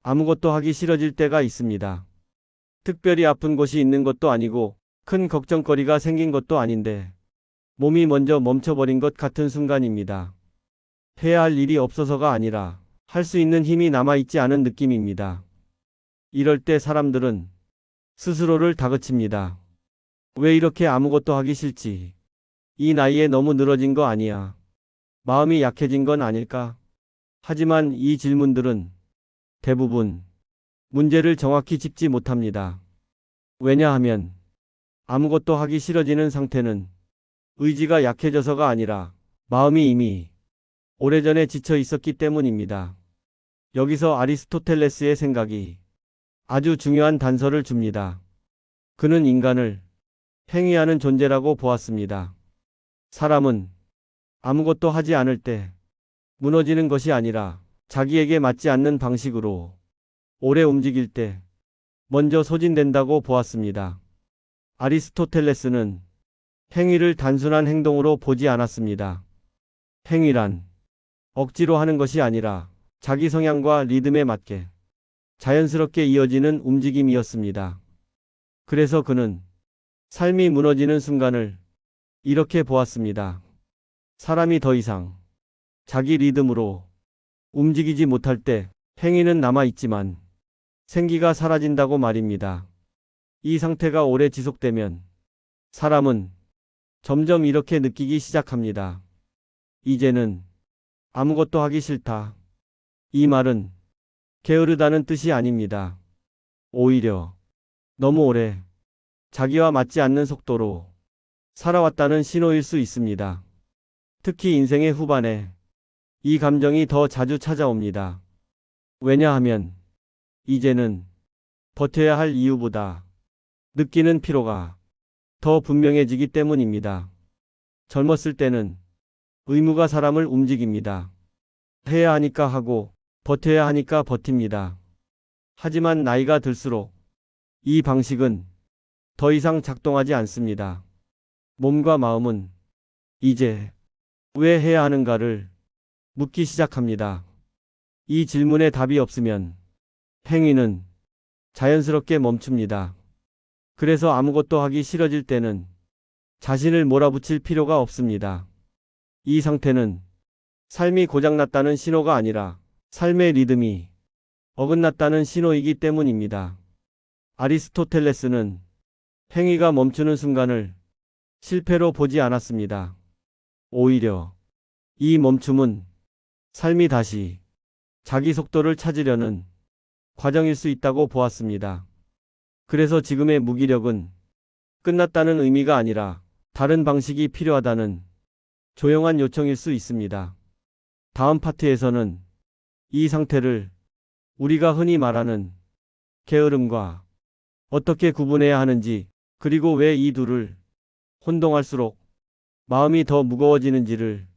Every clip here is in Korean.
아무것도 하기 싫어질 때가 있습니다. 특별히 아픈 곳이 있는 것도 아니고 큰 걱정거리가 생긴 것도 아닌데 몸이 먼저 멈춰버린 것 같은 순간입니다. 해야 할 일이 없어서가 아니라 할 수 있는 힘이 남아있지 않은 느낌입니다. 이럴 때 사람들은 스스로를 다그칩니다. 왜 이렇게 아무것도 하기 싫지? 이 나이에 너무 늘어진 거 아니야? 마음이 약해진 건 아닐까? 하지만 이 질문들은 대부분 문제를 정확히 짚지 못합니다. 왜냐하면 아무것도 하기 싫어지는 상태는 의지가 약해져서가 아니라 마음이 이미 오래전에 지쳐 있었기 때문입니다. 여기서 아리스토텔레스의 생각이 아주 중요한 단서를 줍니다. 그는 인간을 행위하는 존재라고 보았습니다. 사람은 아무것도 하지 않을 때 무너지는 것이 아니라 자기에게 맞지 않는 방식으로 오래 움직일 때 먼저 소진된다고 보았습니다. 아리스토텔레스는 행위를 단순한 행동으로 보지 않았습니다. 행위란 억지로 하는 것이 아니라 자기 성향과 리듬에 맞게 자연스럽게 이어지는 움직임이었습니다. 그래서 그는 삶이 무너지는 순간을 이렇게 보았습니다. 사람이 더 이상 자기 리듬으로 움직이지 못할 때 행위는 남아있지만 생기가 사라진다고 말입니다. 이 상태가 오래 지속되면 사람은 점점 이렇게 느끼기 시작합니다. 이제는 아무것도 하기 싫다. 이 말은 게으르다는 뜻이 아닙니다. 오히려 너무 오래 자기와 맞지 않는 속도로 살아왔다는 신호일 수 있습니다. 특히 인생의 후반에 이 감정이 더 자주 찾아옵니다. 왜냐하면 이제는 버텨야 할 이유보다 느끼는 피로가 더 분명해지기 때문입니다. 젊었을 때는 의무가 사람을 움직입니다. 해야 하니까 하고 버텨야 하니까 버팁니다. 하지만 나이가 들수록 이 방식은 더 이상 작동하지 않습니다. 몸과 마음은 이제 왜 해야 하는가를 묻기 시작합니다. 이 질문에 답이 없으면 행위는 자연스럽게 멈춥니다. 그래서 아무것도 하기 싫어질 때는 자신을 몰아붙일 필요가 없습니다. 이 상태는 삶이 고장났다는 신호가 아니라 삶의 리듬이 어긋났다는 신호이기 때문입니다. 아리스토텔레스는 행위가 멈추는 순간을 실패로 보지 않았습니다. 오히려 이 멈춤은 삶이 다시 자기 속도를 찾으려는 과정일 수 있다고 보았습니다. 그래서 지금의 무기력은 끝났다는 의미가 아니라 다른 방식이 필요하다는 조용한 요청일 수 있습니다. 다음 파트에서는 이 상태를 우리가 흔히 말하는 게으름과 어떻게 구분해야 하는지, 그리고 왜 이 둘을 혼동할수록 마음이 더 무거워지는지를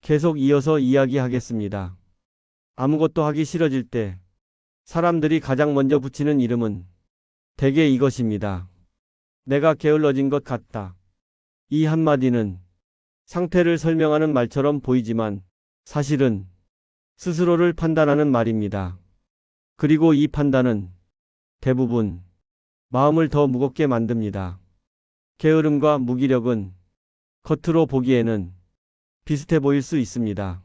계속 이어서 이야기하겠습니다. 아무것도 하기 싫어질 때 사람들이 가장 먼저 붙이는 이름은 대개 이것입니다. 내가 게을러진 것 같다. 이 한마디는 상태를 설명하는 말처럼 보이지만 사실은 스스로를 판단하는 말입니다. 그리고 이 판단은 대부분 마음을 더 무겁게 만듭니다. 게으름과 무기력은 겉으로 보기에는 비슷해 보일 수 있습니다.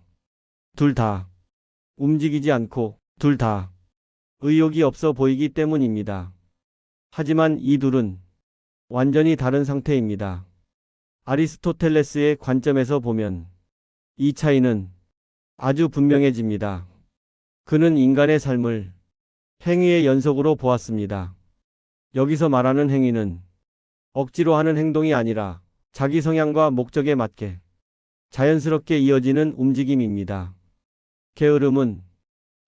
둘 다 움직이지 않고 둘 다 의욕이 없어 보이기 때문입니다. 하지만 이 둘은 완전히 다른 상태입니다. 아리스토텔레스의 관점에서 보면 이 차이는 아주 분명해집니다. 그는 인간의 삶을 행위의 연속으로 보았습니다. 여기서 말하는 행위는 억지로 하는 행동이 아니라 자기 성향과 목적에 맞게 자연스럽게 이어지는 움직임입니다. 게으름은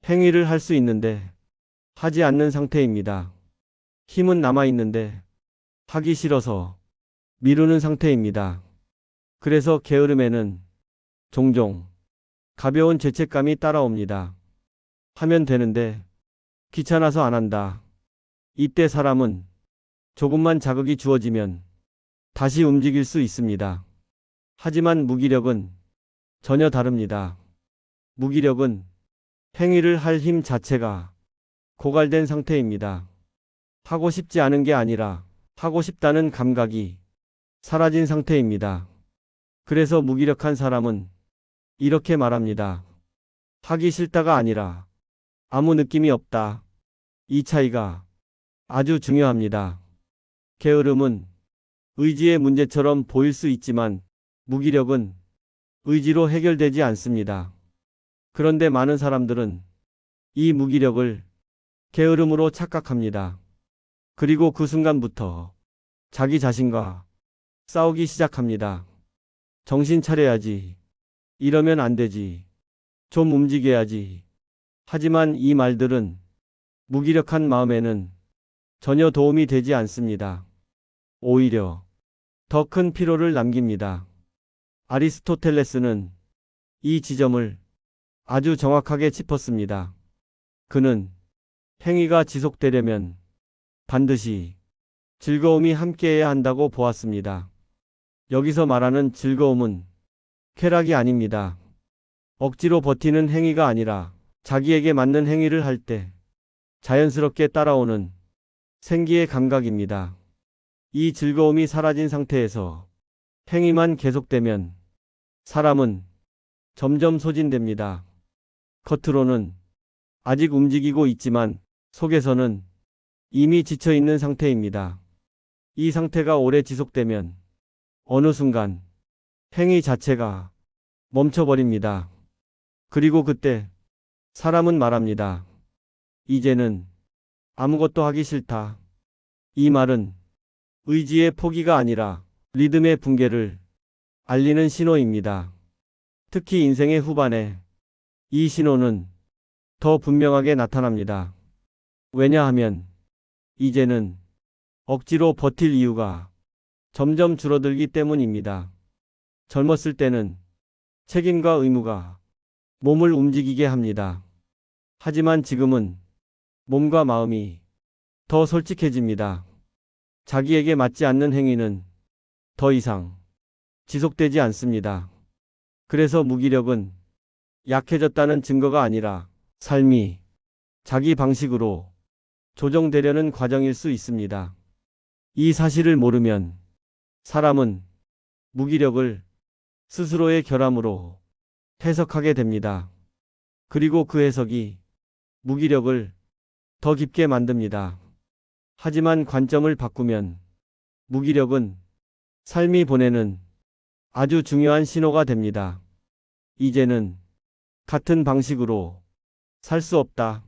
행위를 할 수 있는데 하지 않는 상태입니다. 힘은 남아있는데 하기 싫어서 미루는 상태입니다. 그래서 게으름에는 종종 가벼운 죄책감이 따라옵니다. 하면 되는데 귀찮아서 안 한다. 이때 사람은 조금만 자극이 주어지면 다시 움직일 수 있습니다. 하지만 무기력은 전혀 다릅니다. 무기력은 행위를 할 힘 자체가 고갈된 상태입니다. 하고 싶지 않은 게 아니라 하고 싶다는 감각이 사라진 상태입니다. 그래서 무기력한 사람은 이렇게 말합니다. 하기 싫다가 아니라 아무 느낌이 없다. 이 차이가 아주 중요합니다. 게으름은 의지의 문제처럼 보일 수 있지만 무기력은 의지로 해결되지 않습니다. 그런데 많은 사람들은 이 무기력을 게으름으로 착각합니다. 그리고 그 순간부터 자기 자신과 싸우기 시작합니다. 정신 차려야지. 이러면 안 되지. 좀 움직여야지. 하지만 이 말들은 무기력한 마음에는 전혀 도움이 되지 않습니다. 오히려 더 큰 피로를 남깁니다. 아리스토텔레스는 이 지점을 아주 정확하게 짚었습니다. 그는 행위가 지속되려면 반드시 즐거움이 함께해야 한다고 보았습니다. 여기서 말하는 즐거움은 쾌락이 아닙니다. 억지로 버티는 행위가 아니라 자기에게 맞는 행위를 할 때 자연스럽게 따라오는 생기의 감각입니다. 이 즐거움이 사라진 상태에서 행위만 계속되면 사람은 점점 소진됩니다. 겉으로는 아직 움직이고 있지만 속에서는 이미 지쳐 있는 상태입니다. 이 상태가 오래 지속되면 어느 순간 행위 자체가 멈춰버립니다. 그리고 그때 사람은 말합니다. 이제는 아무것도 하기 싫다. 이 말은 의지의 포기가 아니라 리듬의 붕괴를 알리는 신호입니다. 특히 인생의 후반에 이 신호는 더 분명하게 나타납니다. 왜냐하면 이제는 억지로 버틸 이유가 점점 줄어들기 때문입니다. 젊었을 때는 책임과 의무가 몸을 움직이게 합니다. 하지만 지금은 몸과 마음이 더 솔직해집니다. 자기에게 맞지 않는 행위는 더 이상 지속되지 않습니다. 그래서 무기력은 약해졌다는 증거가 아니라 삶이 자기 방식으로 조정되려는 과정일 수 있습니다. 이 사실을 모르면 사람은 무기력을 스스로의 결함으로 해석하게 됩니다. 그리고 그 해석이 무기력을 더 깊게 만듭니다. 하지만 관점을 바꾸면 무기력은 삶이 보내는 아주 중요한 신호가 됩니다. 이제는 같은 방식으로 살 수 없다.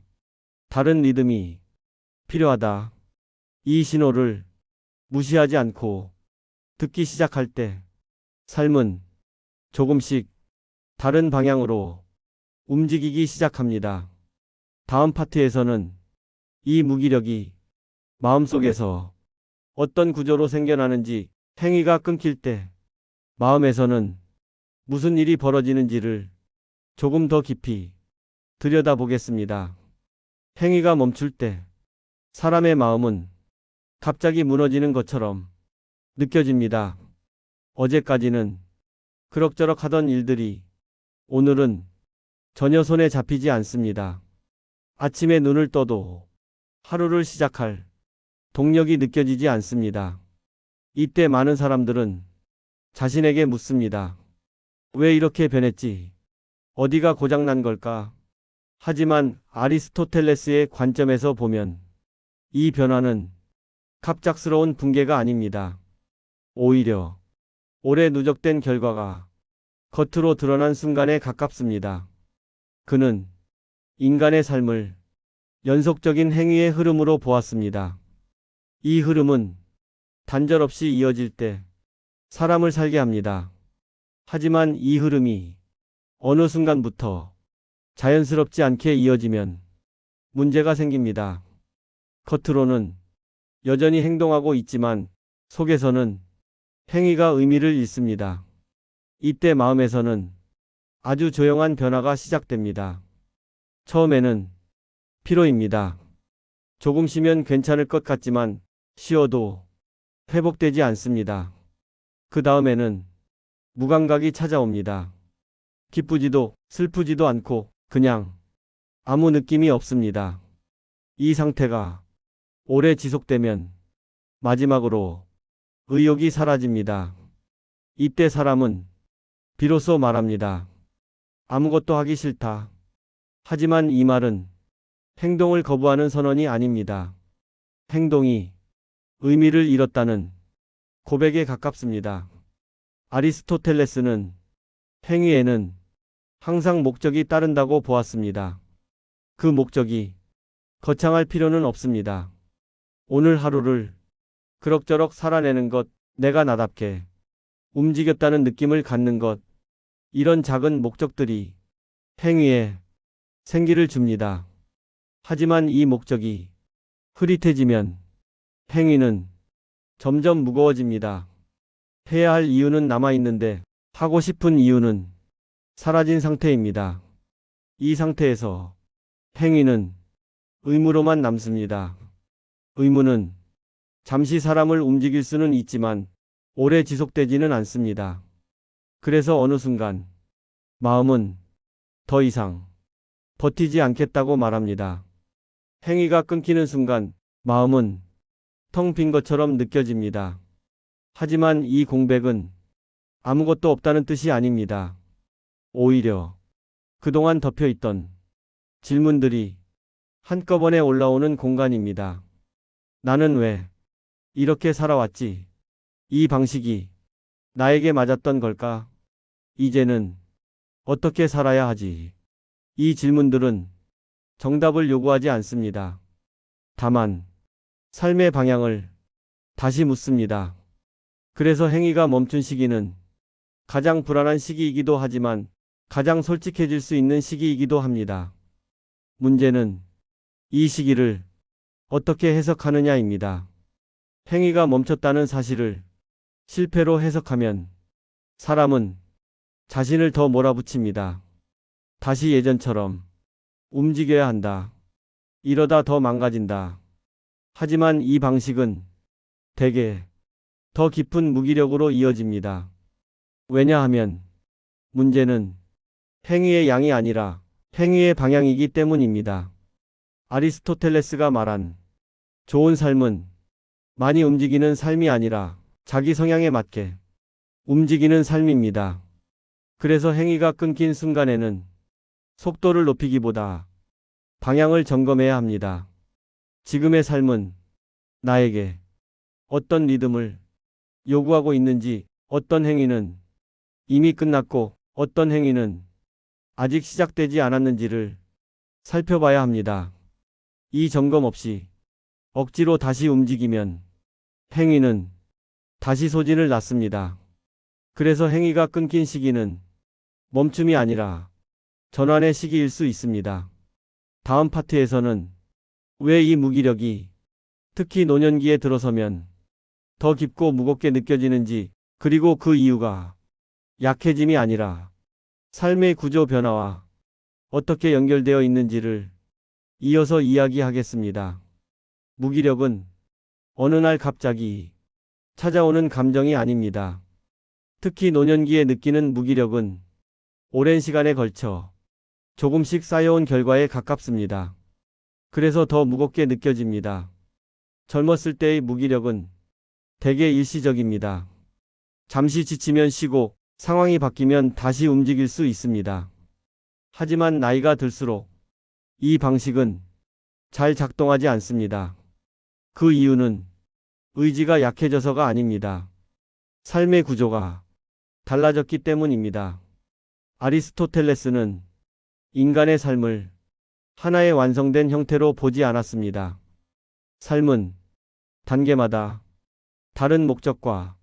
다른 리듬이 필요하다. 이 신호를 무시하지 않고 듣기 시작할 때 삶은 조금씩 다른 방향으로 움직이기 시작합니다. 다음 파트에서는 이 무기력이 마음속에서 어떤 구조로 생겨나는지, 행위가 끊길 때 마음에서는 무슨 일이 벌어지는지를 조금 더 깊이 들여다보겠습니다. 행위가 멈출 때 사람의 마음은 갑자기 무너지는 것처럼 느껴집니다. 어제까지는 그럭저럭 하던 일들이 오늘은 전혀 손에 잡히지 않습니다. 아침에 눈을 떠도 하루를 시작할 동력이 느껴지지 않습니다. 이때 많은 사람들은 자신에게 묻습니다. 왜 이렇게 변했지? 어디가 고장난 걸까? 하지만 아리스토텔레스의 관점에서 보면 이 변화는 갑작스러운 붕괴가 아닙니다. 오히려 오래 누적된 결과가 겉으로 드러난 순간에 가깝습니다. 그는 인간의 삶을 연속적인 행위의 흐름으로 보았습니다. 이 흐름은 단절없이 이어질 때 사람을 살게 합니다. 하지만 이 흐름이 어느 순간부터 자연스럽지 않게 이어지면 문제가 생깁니다. 겉으로는 여전히 행동하고 있지만 속에서는 행위가 의미를 잃습니다. 이때 마음에서는 아주 조용한 변화가 시작됩니다. 처음에는 피로입니다. 조금 쉬면 괜찮을 것 같지만 쉬어도 회복되지 않습니다. 그 다음에는 무감각이 찾아옵니다. 기쁘지도 슬프지도 않고 그냥 아무 느낌이 없습니다. 이 상태가 오래 지속되면 마지막으로 의욕이 사라집니다. 이때 사람은 비로소 말합니다. 아무것도 하기 싫다. 하지만 이 말은 행동을 거부하는 선언이 아닙니다. 행동이 의미를 잃었다는 고백에 가깝습니다. 아리스토텔레스는 행위에는 항상 목적이 따른다고 보았습니다. 그 목적이 거창할 필요는 없습니다. 오늘 하루를 그럭저럭 살아내는 것, 내가 나답게 움직였다는 느낌을 갖는 것, 이런 작은 목적들이 행위에 생기를 줍니다. 하지만 이 목적이 흐릿해지면 행위는 점점 무거워집니다. 해야 할 이유는 남아있는데 하고 싶은 이유는 사라진 상태입니다. 이 상태에서 행위는 의무로만 남습니다. 의무는 잠시 사람을 움직일 수는 있지만 오래 지속되지는 않습니다. 그래서 어느 순간 마음은 더 이상 버티지 않겠다고 말합니다. 행위가 끊기는 순간 마음은 텅 빈 것처럼 느껴집니다. 하지만 이 공백은 아무것도 없다는 뜻이 아닙니다. 오히려 그동안 덮여있던 질문들이 한꺼번에 올라오는 공간입니다. 나는 왜 이렇게 살아왔지? 이 방식이 나에게 맞았던 걸까? 이제는 어떻게 살아야 하지? 이 질문들은 정답을 요구하지 않습니다. 다만 삶의 방향을 다시 묻습니다. 그래서 행위가 멈춘 시기는 가장 불안한 시기이기도 하지만 가장 솔직해질 수 있는 시기이기도 합니다. 문제는 이 시기를 어떻게 해석하느냐입니다. 행위가 멈췄다는 사실을 실패로 해석하면 사람은 자신을 더 몰아붙입니다. 다시 예전처럼 움직여야 한다. 이러다 더 망가진다. 하지만 이 방식은 대개 더 깊은 무기력으로 이어집니다. 왜냐하면 문제는 행위의 양이 아니라 행위의 방향이기 때문입니다. 아리스토텔레스가 말한 좋은 삶은 많이 움직이는 삶이 아니라 자기 성향에 맞게 움직이는 삶입니다. 그래서 행위가 끊긴 순간에는 속도를 높이기보다 방향을 점검해야 합니다. 지금의 삶은 나에게 어떤 리듬을 요구하고 있는지, 어떤 행위는 이미 끝났고 어떤 행위는 아직 시작되지 않았는지를 살펴봐야 합니다. 이 점검 없이 억지로 다시 움직이면 행위는 다시 소진을 낳습니다. 그래서 행위가 끊긴 시기는 멈춤이 아니라 전환의 시기일 수 있습니다. 다음 파트에서는 왜 이 무기력이 특히 노년기에 들어서면 더 깊고 무겁게 느껴지는지, 그리고 그 이유가 약해짐이 아니라 삶의 구조 변화와 어떻게 연결되어 있는지를 이어서 이야기하겠습니다. 무기력은 어느 날 갑자기 찾아오는 감정이 아닙니다. 특히 노년기에 느끼는 무기력은 오랜 시간에 걸쳐 조금씩 쌓여온 결과에 가깝습니다. 그래서 더 무겁게 느껴집니다. 젊었을 때의 무기력은 대개 일시적입니다. 잠시 지치면 쉬고 상황이 바뀌면 다시 움직일 수 있습니다. 하지만 나이가 들수록 이 방식은 잘 작동하지 않습니다. 그 이유는 의지가 약해져서가 아닙니다. 삶의 구조가 달라졌기 때문입니다. 아리스토텔레스는 인간의 삶을 하나의 완성된 형태로 보지 않았습니다. 삶은 단계마다 다른 목적과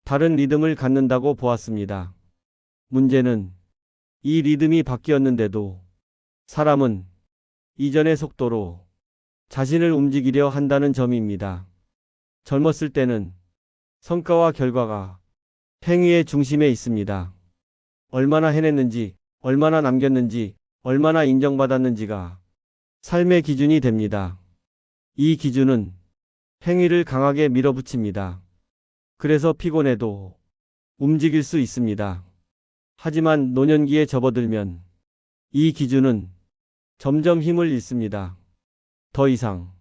다른 리듬을 갖는다고 보았습니다. 문제는 이 리듬이 바뀌었는데도 사람은 이전의 속도로 자신을 움직이려 한다는 점입니다. 젊었을 때는 성과와 결과가 행위의 중심에 있습니다. 얼마나 해냈는지, 얼마나 남겼는지, 얼마나 인정받았는지가 삶의 기준이 됩니다. 이 기준은 행위를 강하게 밀어붙입니다. 그래서 피곤해도 움직일 수 있습니다. 하지만 노년기에 접어들면 이 기준은 점점 힘을 잃습니다. 더 이상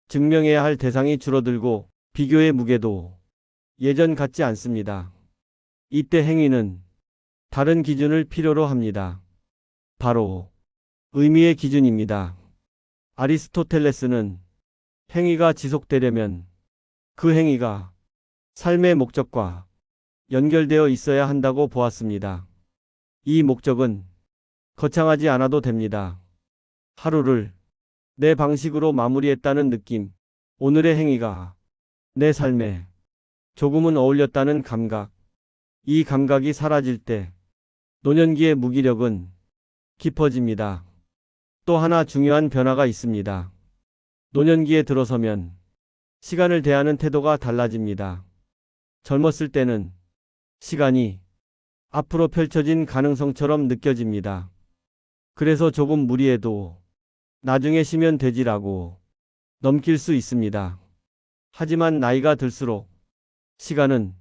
증명해야 할 대상이 줄어들고 비교의 무게도 예전 같지 않습니다. 이때 행위는 다른 기준을 필요로 합니다. 바로 의미의 기준입니다. 아리스토텔레스는 행위가 지속되려면 그 행위가 삶의 목적과 연결되어 있어야 한다고 보았습니다. 이 목적은 거창하지 않아도 됩니다. 하루를 내 방식으로 마무리했다는 느낌, 오늘의 행위가 내 삶에 조금은 어울렸다는 감각, 이 감각이 사라질 때 노년기의 무기력은 깊어집니다. 또 하나 중요한 변화가 있습니다. 노년기에 들어서면 시간을 대하는 태도가 달라집니다. 젊었을 때는 시간이 앞으로 펼쳐진 가능성처럼 느껴집니다. 그래서 조금 무리해도 나중에 쉬면 되지라고 넘길 수 있습니다. 하지만 나이가 들수록 시간은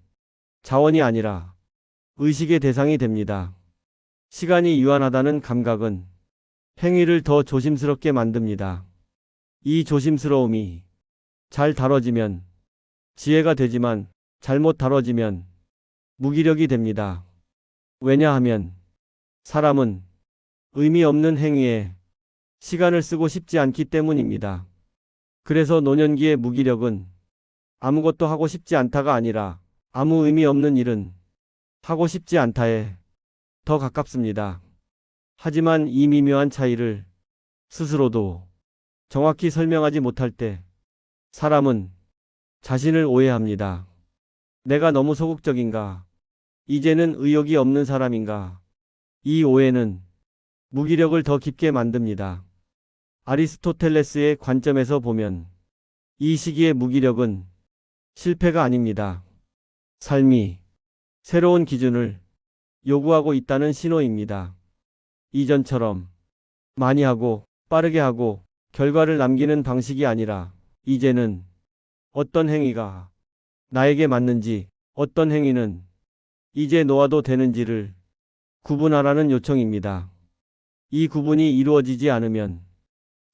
자원이 아니라 의식의 대상이 됩니다. 시간이 유한하다는 감각은 행위를 더 조심스럽게 만듭니다. 이 조심스러움이 잘 다뤄지면 지혜가 되지만 잘못 다뤄지면 무기력이 됩니다. 왜냐하면 사람은 의미 없는 행위에 시간을 쓰고 싶지 않기 때문입니다. 그래서 노년기의 무기력은 아무것도 하고 싶지 않다가 아니라 아무 의미 없는 일은 하고 싶지 않다에 더 가깝습니다. 하지만 이 미묘한 차이를 스스로도 정확히 설명하지 못할 때 사람은 자신을 오해합니다. 내가 너무 소극적인가? 이제는 의욕이 없는 사람인가? 이 오해는 무기력을 더 깊게 만듭니다. 아리스토텔레스의 관점에서 보면 이 시기의 무기력은 실패가 아닙니다. 삶이 새로운 기준을 요구하고 있다는 신호입니다. 이전처럼 많이 하고 빠르게 하고 결과를 남기는 방식이 아니라 이제는 어떤 행위가 나에게 맞는지, 어떤 행위는 이제 놓아도 되는지를 구분하라는 요청입니다. 이 구분이 이루어지지 않으면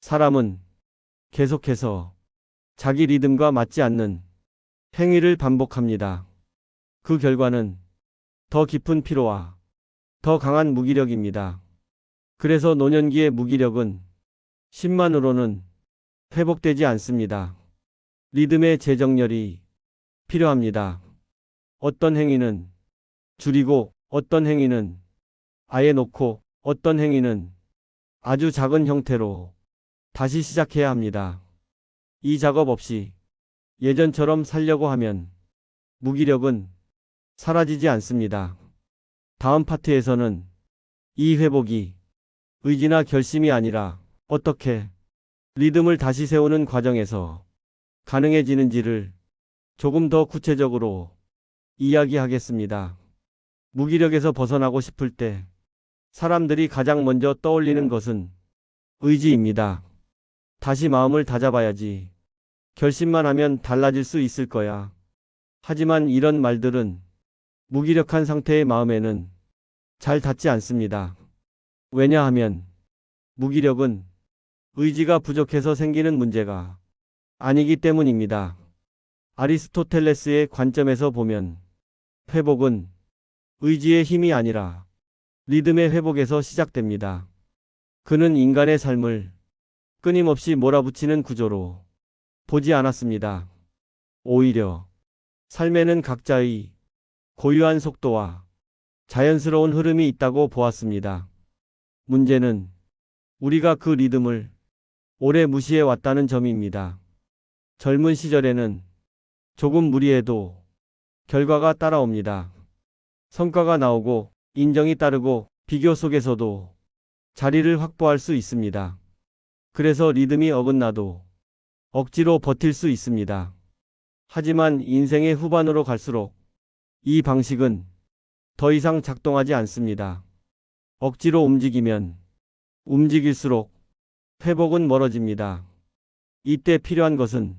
사람은 계속해서 자기 리듬과 맞지 않는 행위를 반복합니다. 그 결과는 더 깊은 피로와 더 강한 무기력입니다. 그래서 노년기의 무기력은 쉼만으로는 회복되지 않습니다. 리듬의 재정렬이 필요합니다. 어떤 행위는 줄이고 어떤 행위는 아예 놓고 어떤 행위는 아주 작은 형태로 다시 시작해야 합니다. 이 작업 없이 예전처럼 살려고 하면 무기력은 사라지지 않습니다. 다음 파트에서는 이 회복이 의지나 결심이 아니라 어떻게 리듬을 다시 세우는 과정에서 가능해지는지를 조금 더 구체적으로 이야기하겠습니다. 무기력에서 벗어나고 싶을 때 사람들이 가장 먼저 떠올리는 것은 의지입니다. 다시 마음을 다잡아야지. 결심만 하면 달라질 수 있을 거야. 하지만 이런 말들은 무기력한 상태의 마음에는 잘 닿지 않습니다. 왜냐하면 무기력은 의지가 부족해서 생기는 문제가 아니기 때문입니다. 아리스토텔레스의 관점에서 보면 회복은 의지의 힘이 아니라 리듬의 회복에서 시작됩니다. 그는 인간의 삶을 끊임없이 몰아붙이는 구조로 보지 않았습니다. 오히려 삶에는 각자의 고유한 속도와 자연스러운 흐름이 있다고 보았습니다. 문제는 우리가 그 리듬을 오래 무시해 왔다는 점입니다. 젊은 시절에는 조금 무리해도 결과가 따라옵니다. 성과가 나오고 인정이 따르고 비교 속에서도 자리를 확보할 수 있습니다. 그래서 리듬이 어긋나도 억지로 버틸 수 있습니다. 하지만 인생의 후반으로 갈수록 이 방식은 더 이상 작동하지 않습니다. 억지로 움직이면 움직일수록 회복은 멀어집니다. 이때 필요한 것은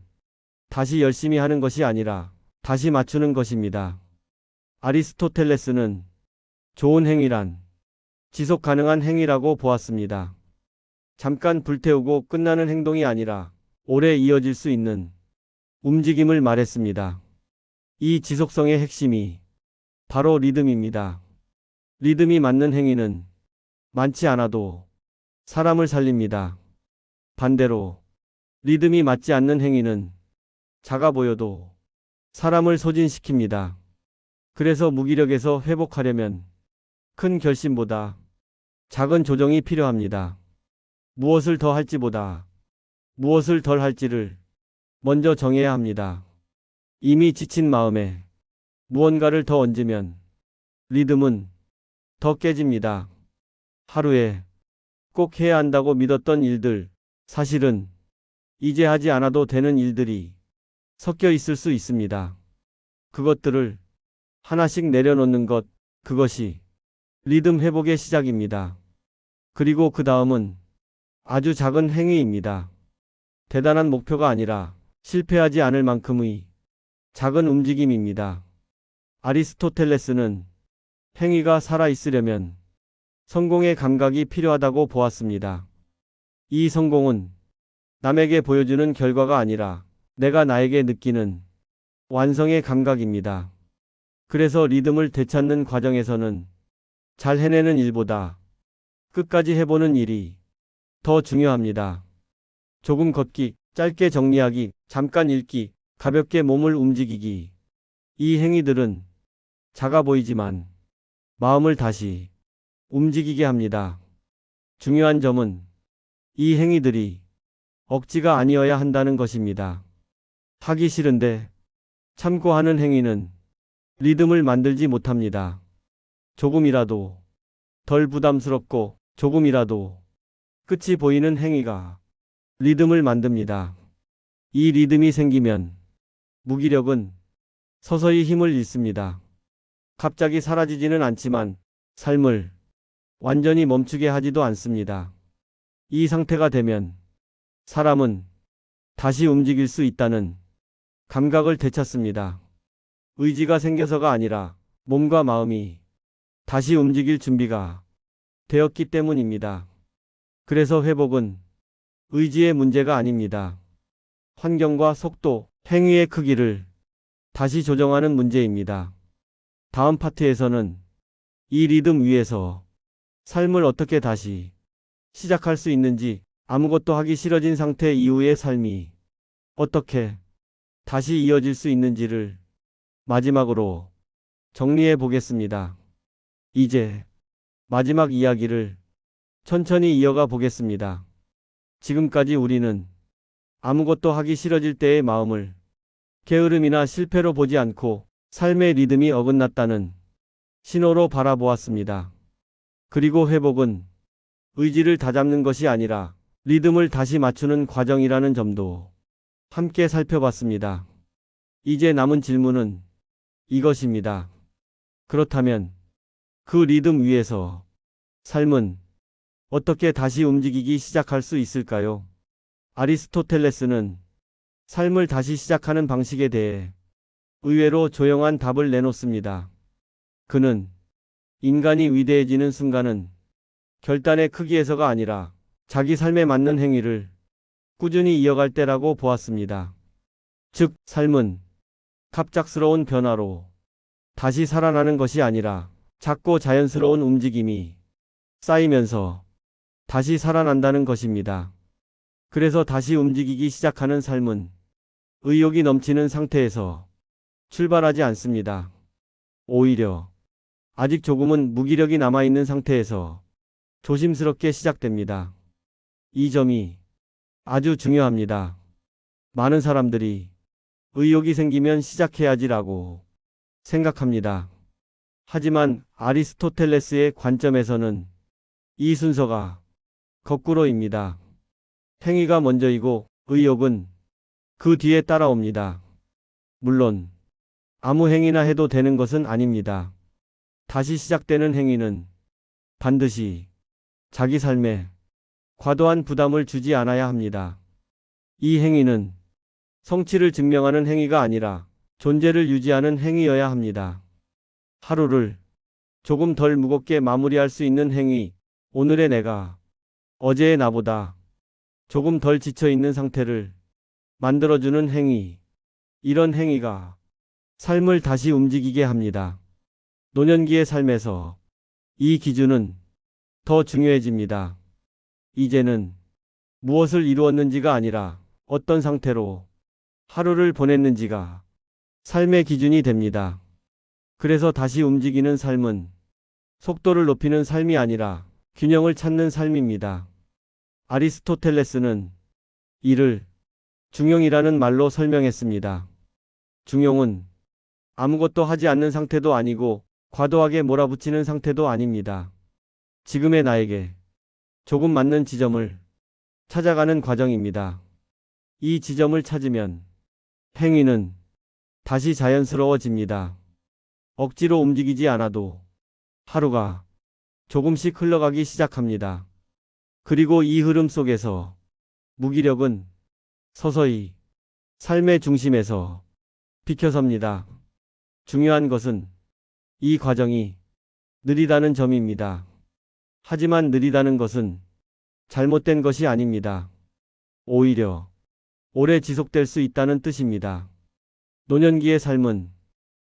다시 열심히 하는 것이 아니라 다시 맞추는 것입니다. 아리스토텔레스는 좋은 행위란 지속 가능한 행위라고 보았습니다. 잠깐 불태우고 끝나는 행동이 아니라 오래 이어질 수 있는 움직임을 말했습니다. 이 지속성의 핵심이 바로 리듬입니다. 리듬이 맞는 행위는 많지 않아도 사람을 살립니다. 반대로 리듬이 맞지 않는 행위는 작아 보여도 사람을 소진시킵니다. 그래서 무기력에서 회복하려면 큰 결심보다 작은 조정이 필요합니다. 무엇을 더 할지보다 무엇을 덜 할지를 먼저 정해야 합니다. 이미 지친 마음에 무언가를 더 얹으면 리듬은 더 깨집니다. 하루에 꼭 해야 한다고 믿었던 일들, 사실은 이제 하지 않아도 되는 일들이 섞여 있을 수 있습니다. 그것들을 하나씩 내려놓는 것, 그것이 리듬 회복의 시작입니다. 그리고 그 다음은 아주 작은 행위입니다. 대단한 목표가 아니라 실패하지 않을 만큼의 작은 움직임입니다. 아리스토텔레스는 행위가 살아있으려면 성공의 감각이 필요하다고 보았습니다. 이 성공은 남에게 보여주는 결과가 아니라 내가 나에게 느끼는 완성의 감각입니다. 그래서 리듬을 되찾는 과정에서는 잘 해내는 일보다 끝까지 해보는 일이 더 중요합니다. 조금 걷기, 짧게 정리하기, 잠깐 읽기, 가볍게 몸을 움직이기. 이 행위들은 작아 보이지만 마음을 다시 움직이게 합니다. 중요한 점은 이 행위들이 억지가 아니어야 한다는 것입니다. 하기 싫은데 참고 하는 행위는 리듬을 만들지 못합니다. 조금이라도 덜 부담스럽고 조금이라도 끝이 보이는 행위가 리듬을 만듭니다. 이 리듬이 생기면 무기력은 서서히 힘을 잃습니다. 갑자기 사라지지는 않지만 삶을 완전히 멈추게 하지도 않습니다. 이 상태가 되면 사람은 다시 움직일 수 있다는 감각을 되찾습니다. 의지가 생겨서가 아니라 몸과 마음이 다시 움직일 준비가 되었기 때문입니다. 그래서 회복은 의지의 문제가 아닙니다. 환경과 속도, 행위의 크기를 다시 조정하는 문제입니다. 다음 파트에서는 이 리듬 위에서 삶을 어떻게 다시 시작할 수 있는지, 아무것도 하기 싫어진 상태 이후의 삶이 어떻게 다시 이어질 수 있는지를 마지막으로 정리해 보겠습니다. 이제 마지막 이야기를 천천히 이어가 보겠습니다. 지금까지 우리는 아무것도 하기 싫어질 때의 마음을 게으름이나 실패로 보지 않고 삶의 리듬이 어긋났다는 신호로 바라보았습니다. 그리고 회복은 의지를 다잡는 것이 아니라 리듬을 다시 맞추는 과정이라는 점도 함께 살펴봤습니다. 이제 남은 질문은 이것입니다. 그렇다면 그 리듬 위에서 삶은 어떻게 다시 움직이기 시작할 수 있을까요? 아리스토텔레스는 삶을 다시 시작하는 방식에 대해 의외로 조용한 답을 내놓습니다. 그는 인간이 위대해지는 순간은 결단의 크기에서가 아니라 자기 삶에 맞는 행위를 꾸준히 이어갈 때라고 보았습니다. 즉, 삶은 갑작스러운 변화로 다시 살아나는 것이 아니라 작고 자연스러운 움직임이 쌓이면서 다시 살아난다는 것입니다. 그래서 다시 움직이기 시작하는 삶은 의욕이 넘치는 상태에서 출발하지 않습니다. 오히려 아직 조금은 무기력이 남아있는 상태에서 조심스럽게 시작됩니다. 이 점이 아주 중요합니다. 많은 사람들이 의욕이 생기면 시작해야지라고 생각합니다. 하지만 아리스토텔레스의 관점에서는 이 순서가 거꾸로입니다. 행위가 먼저이고 의욕은 그 뒤에 따라옵니다. 물론 아무 행위나 해도 되는 것은 아닙니다. 다시 시작되는 행위는 반드시 자기 삶에 과도한 부담을 주지 않아야 합니다. 이 행위는 성취를 증명하는 행위가 아니라 존재를 유지하는 행위여야 합니다. 하루를 조금 덜 무겁게 마무리할 수 있는 행위, 오늘의 내가 어제의 나보다 조금 덜 지쳐 있는 상태를 만들어주는 행위. 이런 행위가 삶을 다시 움직이게 합니다. 노년기의 삶에서 이 기준은 더 중요해집니다. 이제는 무엇을 이루었는지가 아니라 어떤 상태로 하루를 보냈는지가 삶의 기준이 됩니다. 그래서 다시 움직이는 삶은 속도를 높이는 삶이 아니라 균형을 찾는 삶입니다. 아리스토텔레스는 이를 중용이라는 말로 설명했습니다. 중용은 아무것도 하지 않는 상태도 아니고 과도하게 몰아붙이는 상태도 아닙니다. 지금의 나에게 조금 맞는 지점을 찾아가는 과정입니다. 이 지점을 찾으면 행위는 다시 자연스러워집니다. 억지로 움직이지 않아도 하루가 조금씩 흘러가기 시작합니다. 그리고 이 흐름 속에서 무기력은 서서히 삶의 중심에서 비켜섭니다. 중요한 것은 이 과정이 느리다는 점입니다. 하지만 느리다는 것은 잘못된 것이 아닙니다. 오히려 오래 지속될 수 있다는 뜻입니다. 노년기의 삶은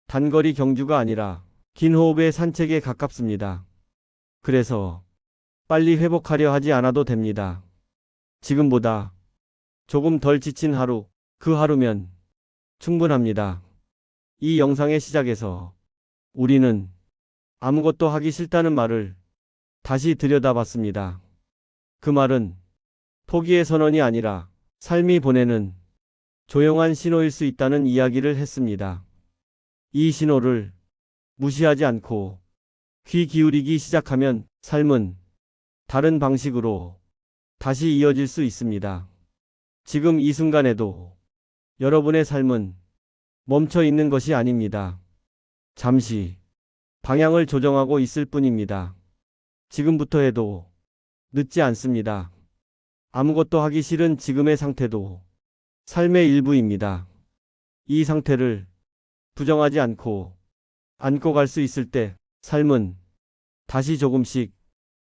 단거리 경주가 아니라 긴 호흡의 산책에 가깝습니다. 그래서 빨리 회복하려 하지 않아도 됩니다. 지금보다 조금 덜 지친 하루, 그 하루면 충분합니다. 이 영상의 시작에서 우리는 아무것도 하기 싫다는 말을 다시 들여다봤습니다. 그 말은 포기의 선언이 아니라 삶이 보내는 조용한 신호일 수 있다는 이야기를 했습니다. 이 신호를 무시하지 않고 귀 기울이기 시작하면 삶은 다른 방식으로 다시 이어질 수 있습니다. 지금 이 순간에도 여러분의 삶은 멈춰 있는 것이 아닙니다. 잠시 방향을 조정하고 있을 뿐입니다. 지금부터 해도 늦지 않습니다. 아무것도 하기 싫은 지금의 상태도 삶의 일부입니다. 이 상태를 부정하지 않고 안고 갈 수 있을 때 삶은 다시 조금씩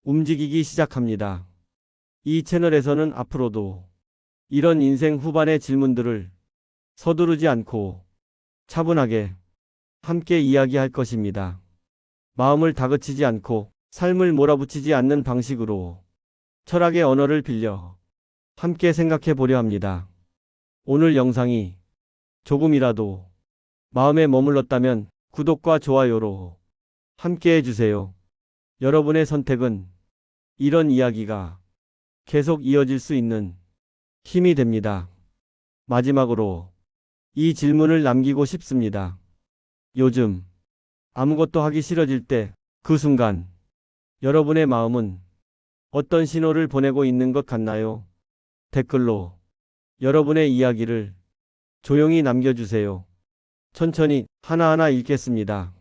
움직이기 시작합니다. 이 채널에서는 앞으로도 이런 인생 후반의 질문들을 서두르지 않고 차분하게 함께 이야기할 것입니다. 마음을 다그치지 않고 삶을 몰아붙이지 않는 방식으로 철학의 언어를 빌려 함께 생각해 보려 합니다. 오늘 영상이 조금이라도 마음에 머물렀다면 구독과 좋아요로 함께 해주세요. 여러분의 선택은 이런 이야기가 계속 이어질 수 있는 힘이 됩니다. 마지막으로 이 질문을 남기고 싶습니다. 요즘 아무것도 하기 싫어질 때 그 순간 여러분의 마음은 어떤 신호를 보내고 있는 것 같나요? 댓글로 여러분의 이야기를 조용히 남겨주세요. 천천히 하나하나 읽겠습니다.